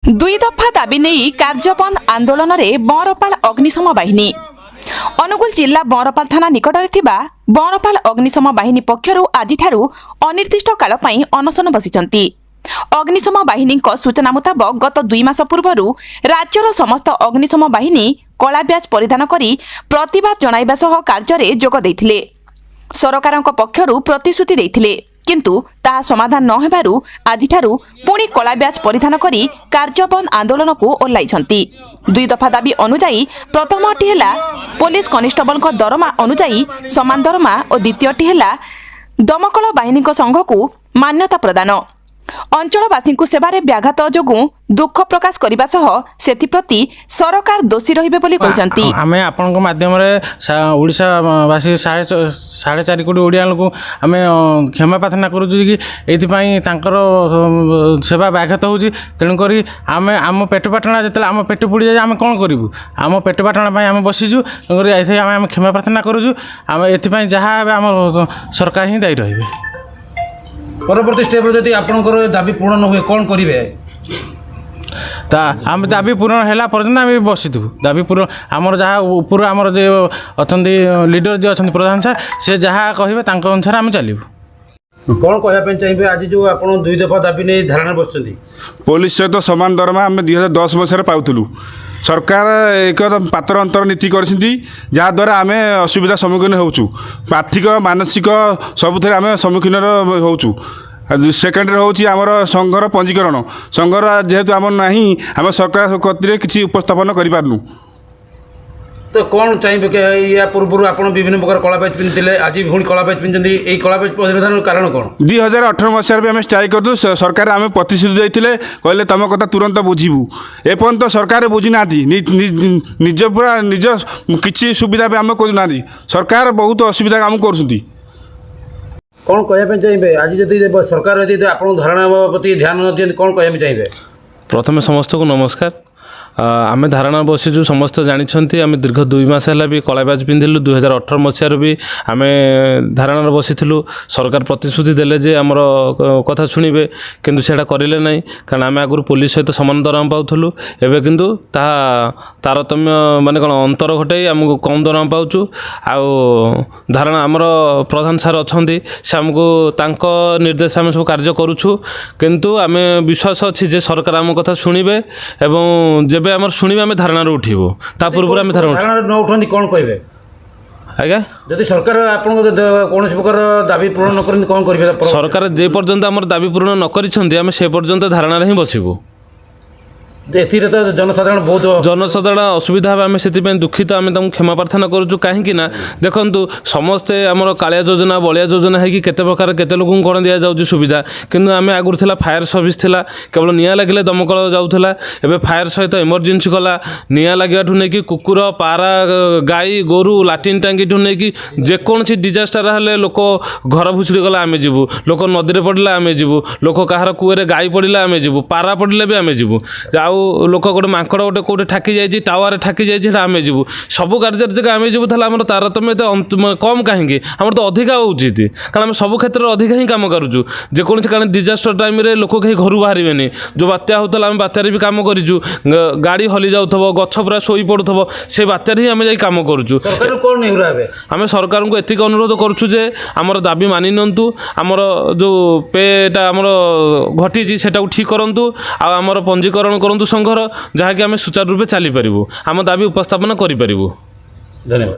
दुई दफा दाबी नहीं कार्यबंद आंदोलन में बरपाल अग्निशम बाहिनी अनुगुल जिला बरपाल थाना निकट में बरपाल अग्निशम बाहिनी पक्षर आज अनिर्दिष्ट काल अनशन बसिचंती। अग्निशम बाहिनी सूचना मुताबक गत 2 मास पूर्व राज्यर समस्त अग्निशम बाहिनी कला ब्याज परिधान करी प्रतिवाद जणाइबा सह कार्य जोग देइथिले। सरकारक पक्षरु प्रतिश्रुति देइथिले किंतु ताहा समाधान न हेबारु आजिठारु पुणी कला ब्याज परिधान करी कार्यबंद आंदोलन को ओह्लाइछंती। 2 दफा दाबी अनुजाई प्रथमटी हेला पुलिस कनिस्टेबल दरमा अनुजाई समान दरमा और द्वितीयटी हेला दमकल बाहिनी संघ को मान्यता प्रदान। अंचलवासी सेवारे व्याघात जोगु दुख प्रकाश करने सेप्रति सरकार दोषी रही आम आपण माध्यम ओडावासी 4.5 कोटी ओडिया लोक आम क्षमा प्रार्थना करूँ कि ये सेवा व्याघात हो तेणुक आम आम पेट पाटना जो आम पेट पोड़ जाए आम कौन करूँ आम पेट पाटना आम बसीचु तेणुक आम क्षमा प्रार्थना करूँ आम ये जहाँ आम सरकार ही दायी रही। परवर्ती स्टेप जदि आपनकर दाबी पूर्ण न हुए कौन करेंगे? आम दाबी पूर्ण है पर्यटन आम बसीथु दाबी पूर्ण आमर जहाँ ऊपर आमर जो अच्छा लीडर जो अच्छा प्रधान सार से जहाँ कहे अनुसार आम चलू। कौन कहना चाहिए आज जो आप 2 दफा दाबी नहीं धारणा बस पुलिस सहित सामान दरमा आम 2010 मसीह पाऊलु। सरकार एक पातर अंतर नीति जहाद्वारा आम असुविधा सम्मुखीन होचु आर्थिक मानसिक सबुथ आम सम्मुखीन होचु। सेकेंडरी हूँ आमर संघर पंजीकरण संघर जेहेतु आम ना आम सरकार कतिरे किसी उपस्थापन करूँ। तो कौन चाहिए या पूर्व आप विभिन्न प्रकार कलाबाज पिंधे आज पुणी कलाबाज पिंधे कलाबाज परिधान कारण कौन? 2018 मसीह भी आम स्ट्राइक कर सरकार आम प्रतिश्रुति देते कहले तुम कथा तुरंत बुझू एपर्यंत सरकार बुझी ना निज पूरा निज किसी सुविधा भी आम करना सरकार बहुत असुविधा आम कर। कौन कहना चाहिए आज जदि सरकार यदि आप धारणा प्रति ध्यान न दिए कौन कहना चाहिए? प्रथम समस्त को नमस्कार। आम धारणा बसीचु समस्त जानते आम दीर्घ 2 मास है भी कलाबाज पिंधिलु 2018 मसीह भी आम धारणा बसीलु। सरकार प्रतिश्रुति देले जे आमर कथा शुणे किंतु सेटा करें ना कारण आम आगुरी पुलिस सहित समान दरमा पाऊलु एवं किंतु तारतम्य माने कौन अंतर घटाई आमको कम दरमा पाचु। धारणा आमर प्रधान सार अच्छा से आमको निर्देश आम सब कार्य करुछु किंतु आम विश्वास अच्छी जे सरकार आम कथा शुणे एवं जब आम शुणे आम धारणा उठू ता पूर्व आम धारणा न उठती कौन कहे? आज्ञा जदि सरकार आपन कौन प्रकार दाबी पूर्ण न करती कौन करेंगे? सरकार जे पर्यंत आम दाबी पूर्ण न करिसेंती आम से पर्यंत धारणा ही बसबू। जनसाधारण बहुत जनसाधारण असुविधा आम से दुखित आम क्षमा प्रार्थना करूँ कहीं देखु समस्ते आमर कालिया योजना बलिया योजना है कि केते प्रकार केते लोक कौन दि जाऊँ सुविधा किंतु आम आगुरी थी फायर सर्विस थिला केवल निआं लगे दमकल जाऊला एवं फायर सहित इमरजेन्सी गला निआं लगे नहीं कुकुर पारा गाई गोरु लाट्रिन टांगी नहीं कि जेकोसी डिजास्टर हेल्ले लोक घर भुसुड़ी गला आम जीवु लोक नदी में पड़े आम जीवु लोक कहार कुएं गाई पड़े आम जीवु पारा पड़े भी आम जीवु लोक गोटे माकड़ गोटे कौटे ठाकी जाइए टावर ठाकी जाइए आम जीवु सब कार्य जगह आम जीवु आम तारतम्य कम कहीं आमर तो अधिका उचित कारण आम सब क्षेत्र में अधिका ही कम करूँ जेकोसी कारण डिजास्टर टाइम लोक कहीं घर बाहर जो बात्या होता आम बात्यार भी कम करूँ गाड़ी हली जाऊ गछ पूरा शोई पड़ू से बात्यार ही आम कम करूँ। आम सरकार को एतिक अनुरोध करुँ जे आमर दाबी मानि नियंतु आमर जो पेटा आमर घटी से ठीक करूँ आमर पंजीकरण करूँ संघर जहाँकि आम सुचारू रूपे चली पारू आम दाबी उपस्थापन करूँ। धन्यवाद।